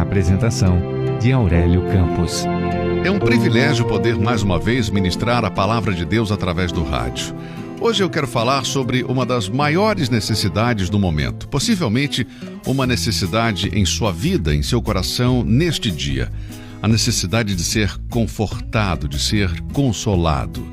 Apresentação de Aurélio Campos. É um privilégio poder mais uma vez ministrar a palavra de Deus através do rádio. Hoje eu quero falar sobre uma das maiores necessidades do momento, possivelmente uma necessidade em sua vida, em seu coração, neste dia. A necessidade de ser confortado, de ser consolado.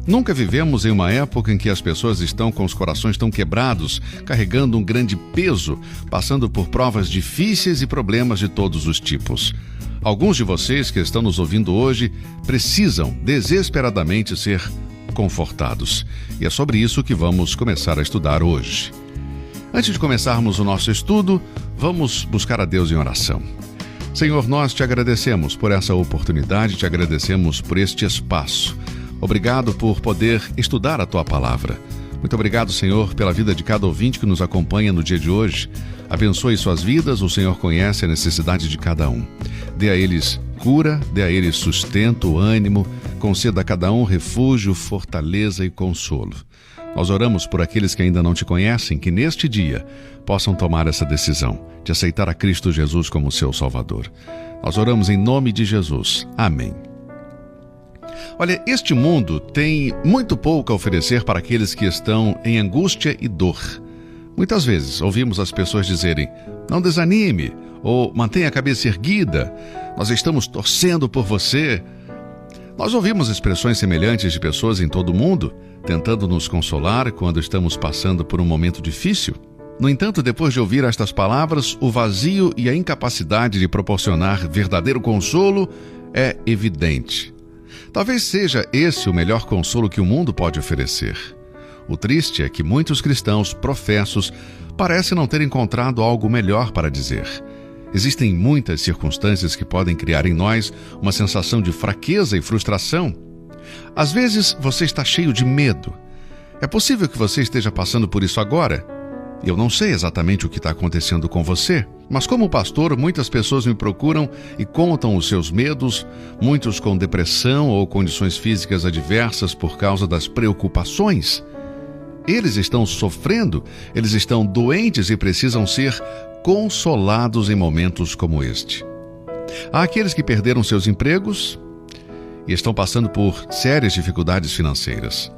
Nunca vivemos em uma época em que as pessoas estão com os corações tão quebrados, carregando um grande peso, passando por provas difíceis e problemas de todos os tipos. Alguns de vocês que estão nos ouvindo hoje precisam desesperadamente ser confortados. E é sobre isso que vamos começar a estudar hoje. Antes de começarmos o nosso estudo, vamos buscar a Deus em oração. Senhor, nós te agradecemos por essa oportunidade, te agradecemos por este espaço. Obrigado por poder estudar a Tua Palavra. Muito obrigado, Senhor, pela vida de cada ouvinte que nos acompanha no dia de hoje. Abençoe suas vidas, o Senhor conhece a necessidade de cada um. Dê a eles cura, dê a eles sustento, ânimo, conceda a cada um refúgio, fortaleza e consolo. Nós oramos por aqueles que ainda não te conhecem, que neste dia possam tomar essa decisão de aceitar a Cristo Jesus como seu Salvador. Nós oramos em nome de Jesus. Amém. Olha, este mundo tem muito pouco a oferecer para aqueles que estão em angústia e dor. Muitas vezes ouvimos as pessoas dizerem, não desanime, ou mantenha a cabeça erguida, nós estamos torcendo por você. Nós ouvimos expressões semelhantes de pessoas em todo o mundo, tentando nos consolar quando estamos passando por um momento difícil. No entanto, depois de ouvir estas palavras, o vazio e a incapacidade de proporcionar verdadeiro consolo é evidente. Talvez seja esse o melhor consolo que o mundo pode oferecer. O triste é que muitos cristãos professos parecem não ter encontrado algo melhor para dizer. Existem muitas circunstâncias que podem criar em nós uma sensação de fraqueza e frustração. Às vezes você está cheio de medo. É possível que você esteja passando por isso agora. Eu não sei exatamente o que está acontecendo com você, mas como pastor, muitas pessoas me procuram e contam os seus medos, muitos com depressão ou condições físicas adversas por causa das preocupações. Eles estão sofrendo, eles estão doentes e precisam ser consolados em momentos como este. Há aqueles que perderam seus empregos e estão passando por sérias dificuldades financeiras.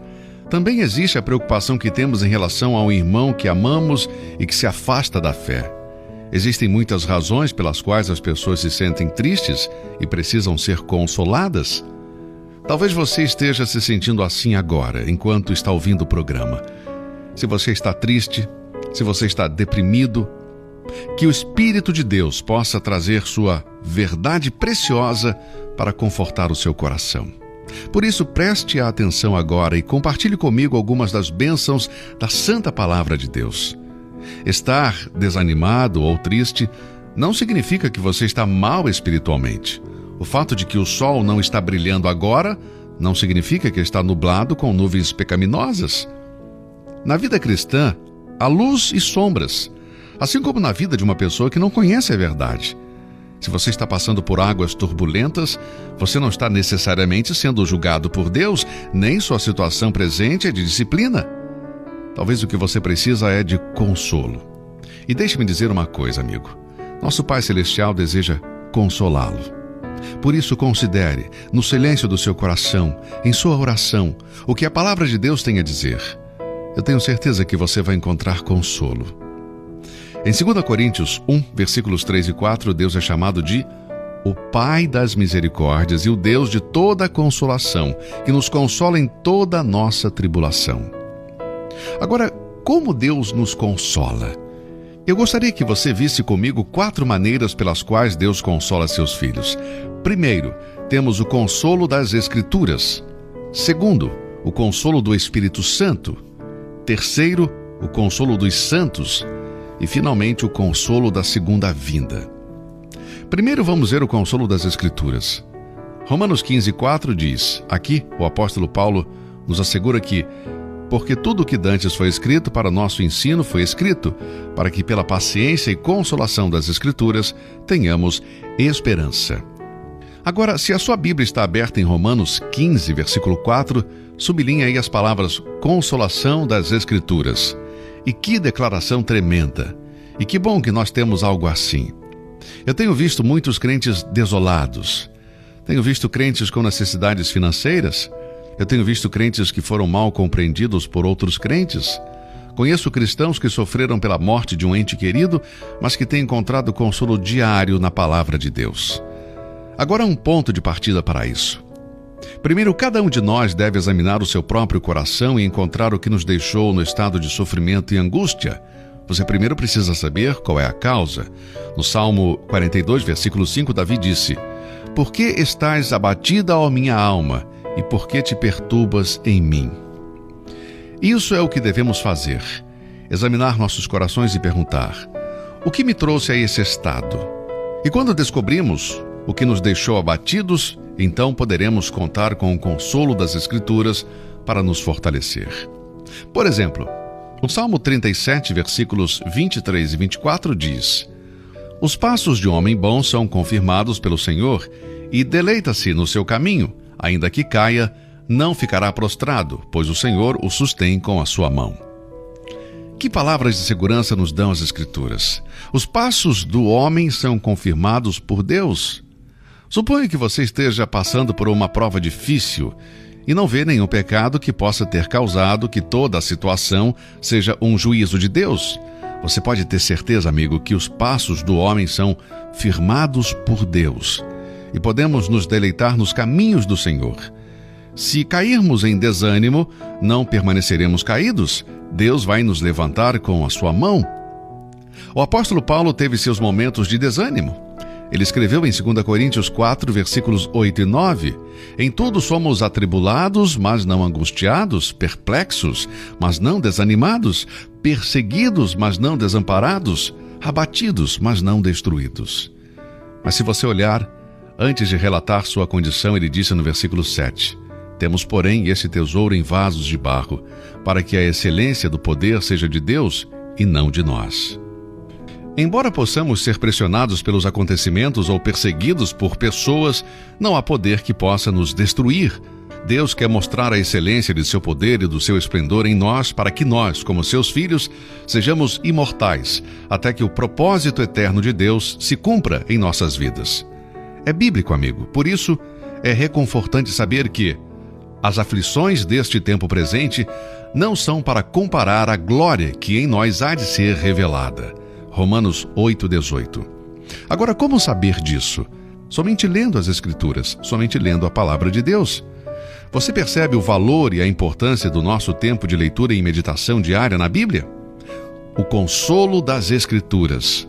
Também existe a preocupação que temos em relação ao irmão que amamos e que se afasta da fé. Existem muitas razões pelas quais as pessoas se sentem tristes e precisam ser consoladas. Talvez você esteja se sentindo assim agora, enquanto está ouvindo o programa. Se você está triste, se você está deprimido, que o Espírito de Deus possa trazer sua verdade preciosa para confortar o seu coração. Por isso, preste atenção agora e compartilhe comigo algumas das bênçãos da Santa Palavra de Deus. Estar desanimado ou triste não significa que você está mal espiritualmente. O fato de que o sol não está brilhando agora não significa que está nublado com nuvens pecaminosas. Na vida cristã, há luz e sombras, assim como na vida de uma pessoa que não conhece a verdade. Se você está passando por águas turbulentas, você não está necessariamente sendo julgado por Deus, nem sua situação presente é de disciplina. Talvez o que você precisa é de consolo. E deixe-me dizer uma coisa, amigo. Nosso Pai Celestial deseja consolá-lo. Por isso, considere, no silêncio do seu coração, em sua oração, o que a Palavra de Deus tem a dizer. Eu tenho certeza que você vai encontrar consolo. Em 2 Coríntios 1, versículos 3 e 4, Deus é chamado de o Pai das misericórdias e o Deus de toda a consolação, que nos consola em toda a nossa tribulação. Agora, como Deus nos consola? Eu gostaria que você visse comigo 4 maneiras pelas quais Deus consola seus filhos. Primeiro, temos o consolo das Escrituras. Segundo, o consolo do Espírito Santo. Terceiro, o consolo dos santos. E, finalmente, o consolo da segunda vinda. Primeiro vamos ver o consolo das Escrituras. Romanos 15:4 diz, aqui o apóstolo Paulo nos assegura que porque tudo o que dantes foi escrito para nosso ensino foi escrito, para que pela paciência e consolação das Escrituras tenhamos esperança. Agora, se a sua Bíblia está aberta em Romanos 15, versículo 4, sublinhe aí as palavras consolação das Escrituras. E que declaração tremenda! E que bom que nós temos algo assim. Eu tenho visto muitos crentes desolados. Tenho visto crentes com necessidades financeiras. Eu tenho visto crentes que foram mal compreendidos por outros crentes. Conheço cristãos que sofreram pela morte de um ente querido, mas que têm encontrado consolo diário na palavra de Deus. Agora há um ponto de partida para isso. Primeiro, cada um de nós deve examinar o seu próprio coração e encontrar o que nos deixou no estado de sofrimento e angústia. Você primeiro precisa saber qual é a causa. No Salmo 42, versículo 5, Davi disse: "Por que estás abatida, ó minha alma, e por que te perturbas em mim?" Isso é o que devemos fazer. Examinar nossos corações e perguntar: o que me trouxe a esse estado? E quando descobrimos o que nos deixou abatidos, então poderemos contar com o consolo das Escrituras para nos fortalecer. Por exemplo, o Salmo 37, versículos 23 e 24 diz: "Os passos de um homem bom são confirmados pelo Senhor, e deleita-se no seu caminho. Ainda que caia, não ficará prostrado, pois o Senhor o sustém com a sua mão." Que palavras de segurança nos dão as Escrituras? Os passos do homem são confirmados por Deus. Suponho que você esteja passando por uma prova difícil e não vê nenhum pecado que possa ter causado que toda a situação seja um juízo de Deus. Você pode ter certeza, amigo, que os passos do homem são firmados por Deus e podemos nos deleitar nos caminhos do Senhor. Se cairmos em desânimo, não permaneceremos caídos. Deus vai nos levantar com a sua mão. O apóstolo Paulo teve seus momentos de desânimo. Ele escreveu em 2 Coríntios 4, versículos 8 e 9: "Em tudo somos atribulados, mas não angustiados, perplexos, mas não desanimados, perseguidos, mas não desamparados, abatidos, mas não destruídos." Mas se você olhar, antes de relatar sua condição, ele disse no versículo 7: "Temos, porém, esse tesouro em vasos de barro, para que a excelência do poder seja de Deus e não de nós." Embora possamos ser pressionados pelos acontecimentos ou perseguidos por pessoas, não há poder que possa nos destruir. Deus quer mostrar a excelência de seu poder e do seu esplendor em nós, para que nós, como seus filhos, sejamos imortais, até que o propósito eterno de Deus se cumpra em nossas vidas. É bíblico, amigo. Por isso, é reconfortante saber que as aflições deste tempo presente não são para comparar a glória que em nós há de ser revelada. Romanos 8:18. Agora, como saber disso? Somente lendo as Escrituras, somente lendo a palavra de Deus. Você percebe o valor e a importância do nosso tempo de leitura e meditação diária na Bíblia? O consolo das Escrituras.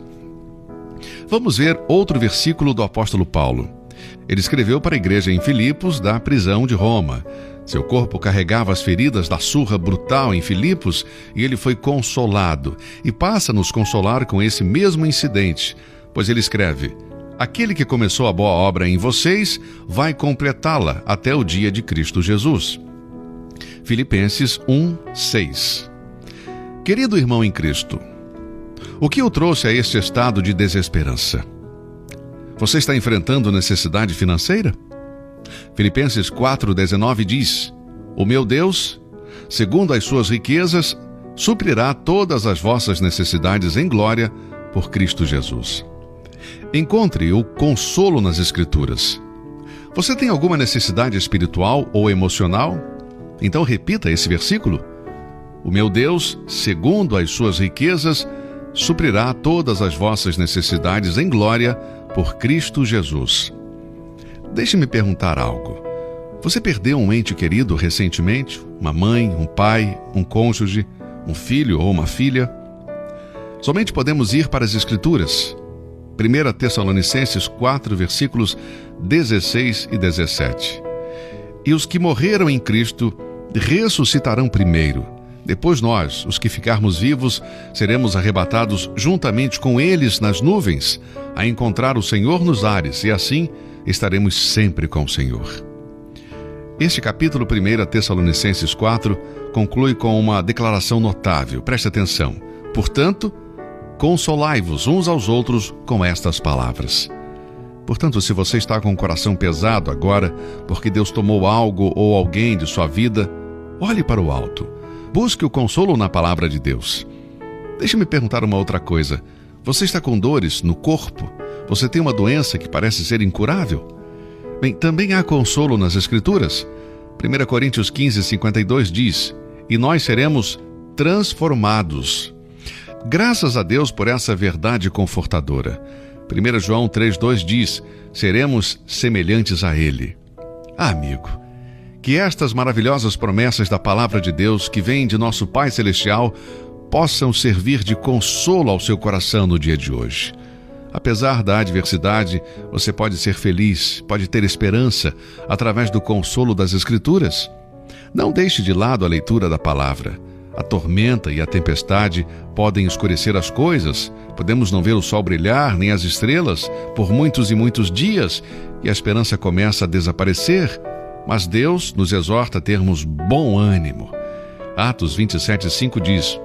Vamos ver outro versículo do apóstolo Paulo. Ele escreveu para a igreja em Filipos, da prisão de Roma. Seu corpo carregava as feridas da surra brutal em Filipos e ele foi consolado. E passa a nos consolar com esse mesmo incidente, pois ele escreve: "Aquele que começou a boa obra em vocês vai completá-la até o dia de Cristo Jesus." Filipenses 1:6. Querido irmão em Cristo, o que o trouxe a este estado de desesperança? Você está enfrentando necessidade financeira? Filipenses 4:19 diz: "O meu Deus, segundo as suas riquezas, suprirá todas as vossas necessidades em glória por Cristo Jesus." Encontre o consolo nas Escrituras. Você tem alguma necessidade espiritual ou emocional? Então repita esse versículo: "O meu Deus, segundo as suas riquezas, suprirá todas as vossas necessidades em glória por Cristo Jesus." Deixe-me perguntar algo. Você perdeu um ente querido recentemente? Uma mãe, um pai, um cônjuge, um filho ou uma filha? Somente podemos ir para as Escrituras. 1 Tessalonicenses 4, versículos 16 e 17. "E os que morreram em Cristo ressuscitarão primeiro. Depois nós, os que ficarmos vivos, seremos arrebatados juntamente com eles nas nuvens, a encontrar o Senhor nos ares, e assim estaremos sempre com o Senhor." Este capítulo 1 Tessalonicenses 4 conclui com uma declaração notável. Preste atenção. "Portanto, consolai-vos uns aos outros com estas palavras." Portanto, se você está com o coração pesado agora, porque Deus tomou algo ou alguém de sua vida, olhe para o alto. Busque o consolo na palavra de Deus. Deixe-me perguntar uma outra coisa. Você está com dores no corpo? Você tem uma doença que parece ser incurável? Bem, também há consolo nas Escrituras. 1 Coríntios 15:52 diz: e nós seremos transformados. Graças a Deus por essa verdade confortadora. 1 João 3:2 diz: seremos semelhantes a Ele. Amigo, que estas maravilhosas promessas da Palavra de Deus que vêm de nosso Pai Celestial possam servir de consolo ao seu coração no dia de hoje. Apesar da adversidade, você pode ser feliz, pode ter esperança através do consolo das Escrituras. Não deixe de lado a leitura da palavra. A tormenta e a tempestade podem escurecer as coisas, podemos não ver o sol brilhar, nem as estrelas, por muitos e muitos dias, e a esperança começa a desaparecer. Mas Deus nos exorta a termos bom ânimo. Atos 27:5 diz: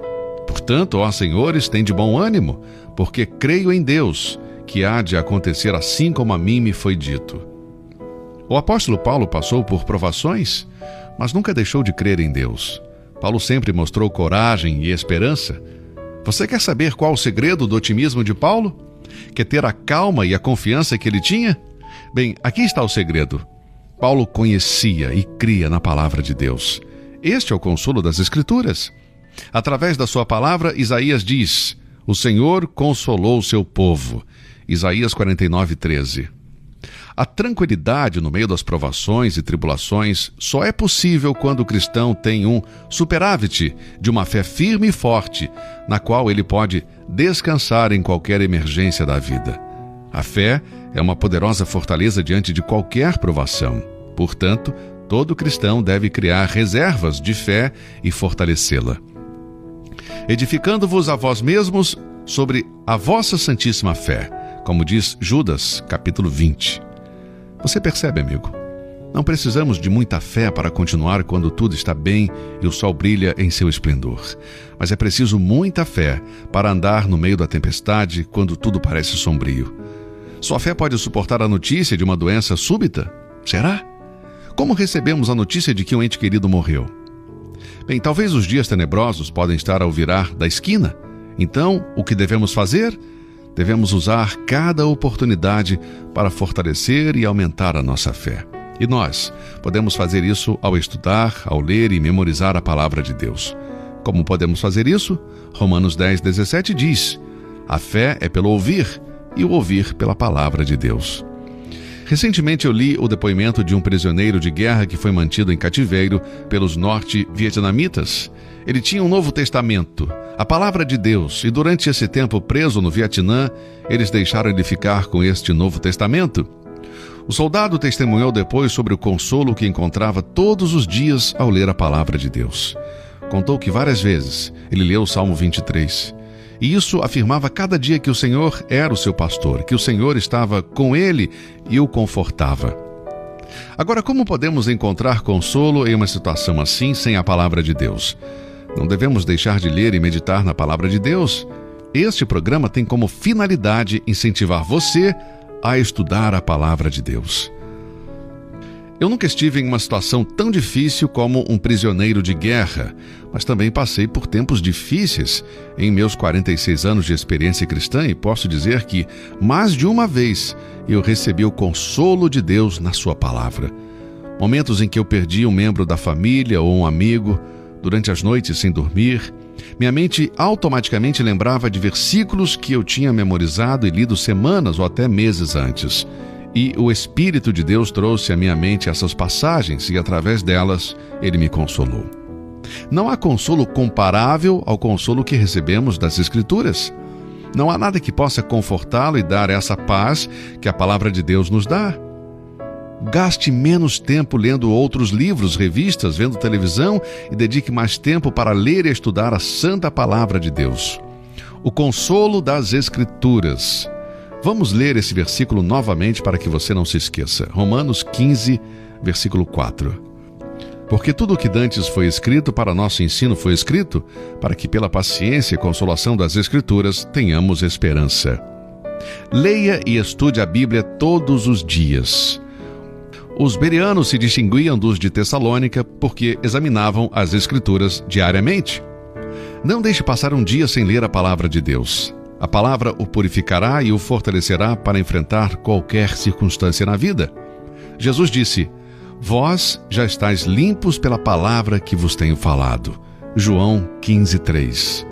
portanto, ó senhores, tende bom ânimo, porque creio em Deus, que há de acontecer assim como a mim me foi dito. O apóstolo Paulo passou por provações, mas nunca deixou de crer em Deus. Paulo sempre mostrou coragem e esperança. Você quer saber qual o segredo do otimismo de Paulo? Quer ter a calma e a confiança que ele tinha? Bem, aqui está o segredo. Paulo conhecia e cria na palavra de Deus. Este é o consolo das Escrituras. Através da sua palavra, Isaías diz: o Senhor consolou o seu povo. Isaías 49:13. A tranquilidade no meio das provações e tribulações só é possível quando o cristão tem um superávit de uma fé firme e forte, na qual ele pode descansar em qualquer emergência da vida. A fé é uma poderosa fortaleza diante de qualquer provação. Portanto, todo cristão deve criar reservas de fé e fortalecê-la. Edificando-vos a vós mesmos sobre a vossa santíssima fé, como diz Judas, capítulo 20. Você percebe, amigo? Não precisamos de muita fé para continuar quando tudo está bem e o sol brilha em seu esplendor. Mas é preciso muita fé para andar no meio da tempestade quando tudo parece sombrio. Sua fé pode suportar a notícia de uma doença súbita? Será? Como recebemos a notícia de que um ente querido morreu? Bem, talvez os dias tenebrosos podem estar ao virar da esquina. Então, o que devemos fazer? Devemos usar cada oportunidade para fortalecer e aumentar a nossa fé. E nós podemos fazer isso ao estudar, ao ler e memorizar a palavra de Deus. Como podemos fazer isso? Romanos 10:17 diz: a fé é pelo ouvir, e o ouvir pela palavra de Deus. Recentemente eu li o depoimento de um prisioneiro de guerra que foi mantido em cativeiro pelos norte-vietnamitas. Ele tinha um Novo Testamento, a palavra de Deus, e durante esse tempo preso no Vietnã, eles deixaram ele ficar com este Novo Testamento. O soldado testemunhou depois sobre o consolo que encontrava todos os dias ao ler a palavra de Deus. Contou que várias vezes ele leu o Salmo 23. E isso afirmava cada dia que o Senhor era o seu pastor, que o Senhor estava com ele e o confortava. Agora, como podemos encontrar consolo em uma situação assim sem a palavra de Deus? Não devemos deixar de ler e meditar na palavra de Deus. Este programa tem como finalidade incentivar você a estudar a palavra de Deus. Eu nunca estive em uma situação tão difícil como um prisioneiro de guerra, mas também passei por tempos difíceis em meus 46 anos de experiência cristã e posso dizer que, mais de uma vez, eu recebi o consolo de Deus na sua palavra. Momentos em que eu perdi um membro da família ou um amigo, durante as noites sem dormir, minha mente automaticamente lembrava de versículos que eu tinha memorizado e lido semanas ou até meses antes. E o Espírito de Deus trouxe à minha mente essas passagens e, através delas, Ele me consolou. Não há consolo comparável ao consolo que recebemos das Escrituras. Não há nada que possa confortá-lo e dar essa paz que a palavra de Deus nos dá. Gaste menos tempo lendo outros livros, revistas, vendo televisão e dedique mais tempo para ler e estudar a santa palavra de Deus. O consolo das Escrituras. Vamos ler esse versículo novamente para que você não se esqueça. Romanos 15, versículo 4. Porque tudo o que dantes foi escrito para nosso ensino foi escrito, para que pela paciência e consolação das Escrituras tenhamos esperança. Leia e estude a Bíblia todos os dias. Os bereanos se distinguiam dos de Tessalônica porque examinavam as Escrituras diariamente. Não deixe passar um dia sem ler a palavra de Deus. A palavra o purificará e o fortalecerá para enfrentar qualquer circunstância na vida. Jesus disse: vós já estáis limpos pela palavra que vos tenho falado. João 15:3.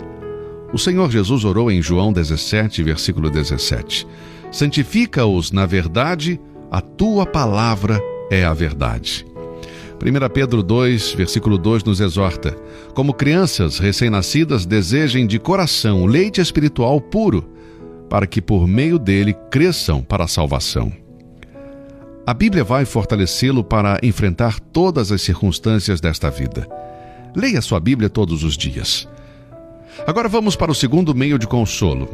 O Senhor Jesus orou em João 17, versículo 17. Santifica-os na verdade, a tua palavra é a verdade. 1 Pedro 2, versículo 2 nos exorta: como crianças recém-nascidas, desejem de coração o leite espiritual puro, para que por meio dele cresçam para a salvação. A Bíblia vai fortalecê-lo para enfrentar todas as circunstâncias desta vida. Leia sua Bíblia todos os dias. Agora vamos para o segundo meio de consolo.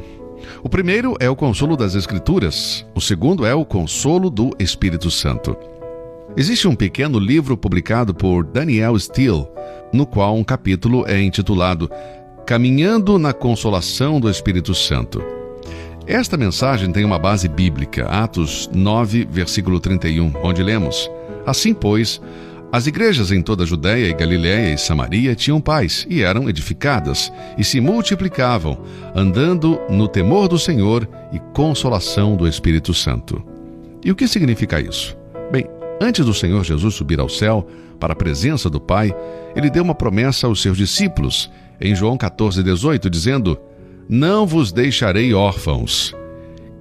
O primeiro é o consolo das Escrituras. O segundo é o consolo do Espírito Santo. Existe um pequeno livro publicado por Daniel Steele, no qual um capítulo é intitulado Caminhando na Consolação do Espírito Santo. Esta mensagem tem uma base bíblica, Atos 9, versículo 31, onde lemos: assim, pois, as igrejas em toda a Judéia e Galiléia e Samaria tinham paz e eram edificadas e se multiplicavam, andando no temor do Senhor e consolação do Espírito Santo. E o que significa isso? Bem, antes do Senhor Jesus subir ao céu, para a presença do Pai, ele deu uma promessa aos seus discípulos, em João 14:18, dizendo: não vos deixarei órfãos.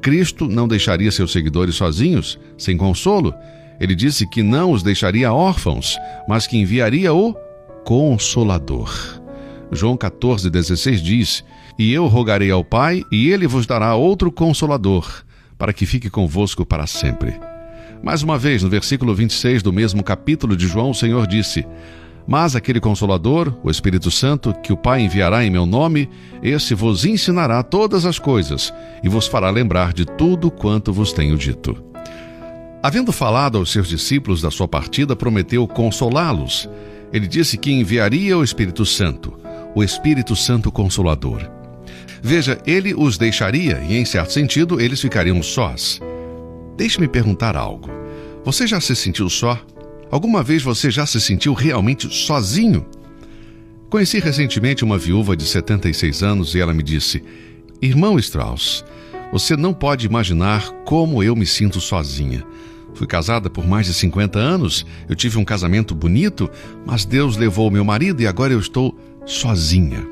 Cristo não deixaria seus seguidores sozinhos, sem consolo. Ele disse que não os deixaria órfãos, mas que enviaria o Consolador. João 14:16 diz: e eu rogarei ao Pai, e ele vos dará outro Consolador, para que fique convosco para sempre. Mais uma vez, no versículo 26 do mesmo capítulo de João, o Senhor disse: mas aquele Consolador, o Espírito Santo, que o Pai enviará em meu nome, esse vos ensinará todas as coisas, e vos fará lembrar de tudo quanto vos tenho dito. Havendo falado aos seus discípulos da sua partida, prometeu consolá-los. Ele disse que enviaria o Espírito Santo, o Espírito Santo Consolador. Veja, ele os deixaria e, em certo sentido, eles ficariam sós. Deixe-me perguntar algo. Você já se sentiu só? Alguma vez você já se sentiu realmente sozinho? Conheci recentemente uma viúva de 76 anos e ela me disse: irmão Strauss, você não pode imaginar como eu me sinto sozinha. Fui casada por mais de 50 anos, eu tive um casamento bonito, mas Deus levou meu marido e agora eu estou sozinha.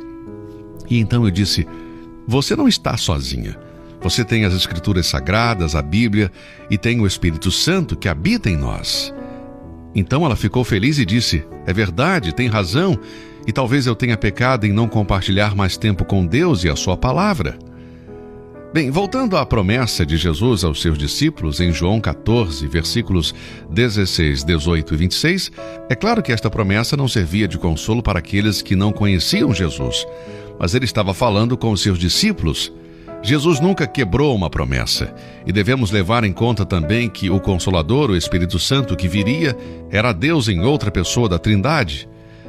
E então eu disse: você não está sozinha. Você tem as Escrituras Sagradas, a Bíblia, e tem o Espírito Santo que habita em nós. Então ela ficou feliz e disse: é verdade, tem razão, e talvez eu tenha pecado em não compartilhar mais tempo com Deus e a sua palavra. Bem, voltando à promessa de Jesus aos seus discípulos em João 14, versículos 16, 18 e 26, é claro que esta promessa não servia de consolo para aqueles que não conheciam Jesus, mas ele estava falando com os seus discípulos. Jesus nunca quebrou uma promessa, e devemos levar em conta também que o Consolador, o Espírito Santo que viria, era Deus em outra pessoa da Trindade.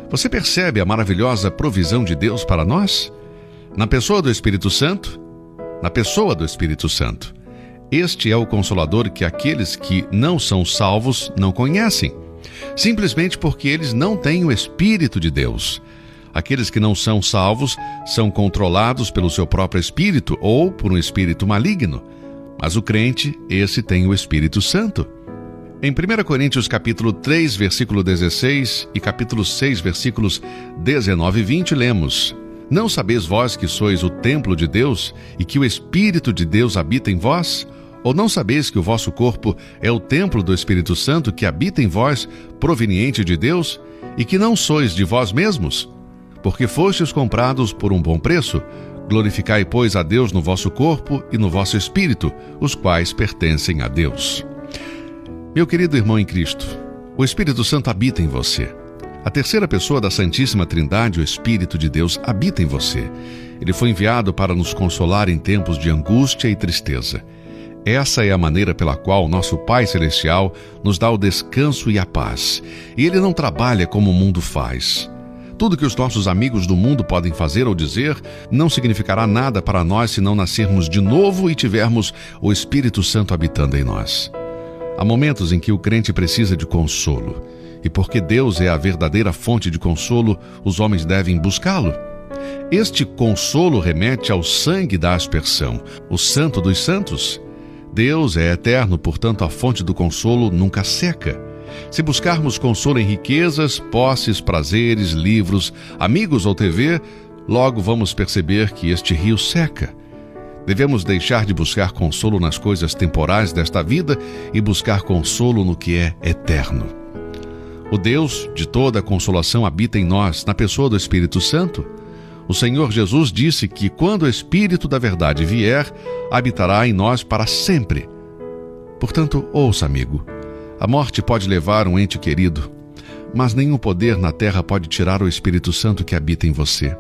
Você percebe a maravilhosa provisão de Deus para nós? Na pessoa do Espírito Santo, este é o Consolador que aqueles que não são salvos não conhecem, simplesmente porque eles não têm o Espírito de Deus. Aqueles que não são salvos são controlados pelo seu próprio espírito ou por um espírito maligno. Mas o crente, esse tem o Espírito Santo. Em 1 Coríntios capítulo 3, versículo 16 e capítulo 6, versículos 19 e 20, lemos: não sabeis vós que sois o templo de Deus e que o Espírito de Deus habita em vós? Ou não sabeis que o vosso corpo é o templo do Espírito Santo que habita em vós, proveniente de Deus, e que não sois de vós mesmos? Porque fostes comprados por um bom preço, glorificai, pois, a Deus no vosso corpo e no vosso espírito, os quais pertencem a Deus. Meu querido irmão em Cristo, o Espírito Santo habita em você. A terceira pessoa da Santíssima Trindade, o Espírito de Deus, habita em você. Ele foi enviado para nos consolar em tempos de angústia e tristeza. Essa é a maneira pela qual nosso Pai Celestial nos dá o descanso e a paz. E Ele não trabalha como o mundo faz. Tudo que os nossos amigos do mundo podem fazer ou dizer não significará nada para nós se não nascermos de novo e tivermos o Espírito Santo habitando em nós. Há momentos em que o crente precisa de consolo. E porque Deus é a verdadeira fonte de consolo, os homens devem buscá-lo. Este consolo remete ao sangue da aspersão, o Santo dos Santos. Deus é eterno, portanto a fonte do consolo nunca seca. Se buscarmos consolo em riquezas, posses, prazeres, livros, amigos ou TV, logo vamos perceber que este rio seca. Devemos deixar de buscar consolo nas coisas temporais desta vida e buscar consolo no que é eterno. O Deus de toda a consolação habita em nós, na pessoa do Espírito Santo. O Senhor Jesus disse que quando o Espírito da verdade vier, habitará em nós para sempre. Portanto, ouça, amigo, a morte pode levar um ente querido, mas nenhum poder na terra pode tirar o Espírito Santo que habita em você.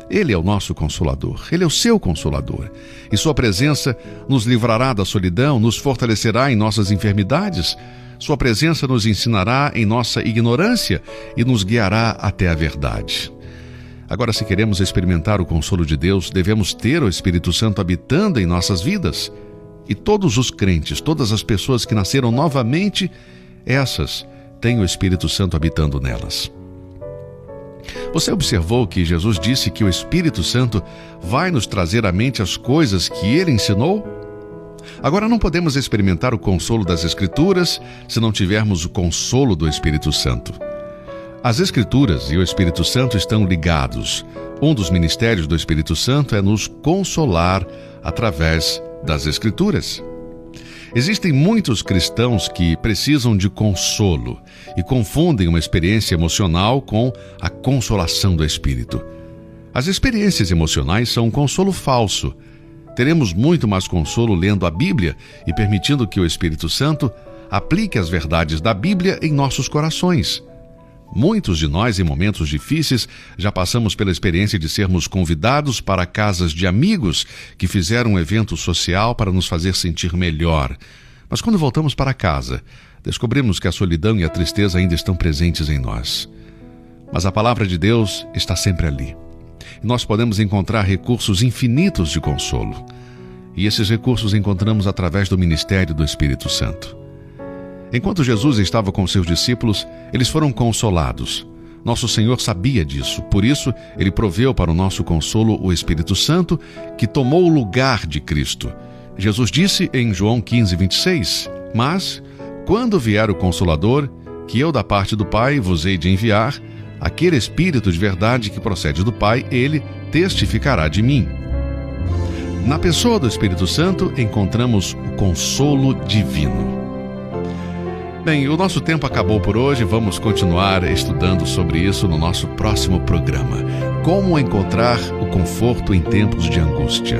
Ele é o nosso Consolador, Ele é o seu Consolador, e sua presença nos livrará da solidão, nos fortalecerá em nossas enfermidades, sua presença nos ensinará em nossa ignorância e nos guiará até a verdade. Agora, se queremos experimentar o consolo de Deus, devemos ter o Espírito Santo habitando em nossas vidas. E todos os crentes, todas as pessoas que nasceram novamente, essas têm o Espírito Santo habitando nelas. Você observou que Jesus disse que o Espírito Santo vai nos trazer à mente as coisas que ele ensinou? Agora, não podemos experimentar o consolo das Escrituras se não tivermos o consolo do Espírito Santo. As Escrituras e o Espírito Santo estão ligados. Um dos ministérios do Espírito Santo é nos consolar através das Escrituras. Existem muitos cristãos que precisam de consolo e confundem uma experiência emocional com a consolação do Espírito. As experiências emocionais são um consolo falso. Teremos muito mais consolo lendo a Bíblia e permitindo que o Espírito Santo aplique as verdades da Bíblia em nossos corações. Muitos de nós, em momentos difíceis, já passamos pela experiência de sermos convidados para casas de amigos que fizeram um evento social para nos fazer sentir melhor. Mas quando voltamos para casa, descobrimos que a solidão e a tristeza ainda estão presentes em nós. Mas a palavra de Deus está sempre ali. E nós podemos encontrar recursos infinitos de consolo. E esses recursos encontramos através do ministério do Espírito Santo. Enquanto Jesus estava com seus discípulos, eles foram consolados. Nosso Senhor sabia disso, por isso Ele proveu para o nosso consolo o Espírito Santo, que tomou o lugar de Cristo. Jesus disse em João 15:26, "Mas, quando vier o Consolador, que eu da parte do Pai vos hei de enviar, aquele Espírito de verdade que procede do Pai, Ele testificará de mim." Na pessoa do Espírito Santo encontramos o consolo divino. Bem, o nosso tempo acabou por hoje, vamos continuar estudando sobre isso no nosso próximo programa. Como encontrar o conforto em tempos de angústia.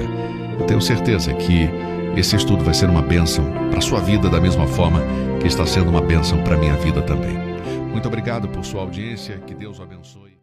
Eu tenho certeza que esse estudo vai ser uma bênção para a sua vida da mesma forma que está sendo uma bênção para a minha vida também. Muito obrigado por sua audiência, que Deus o abençoe.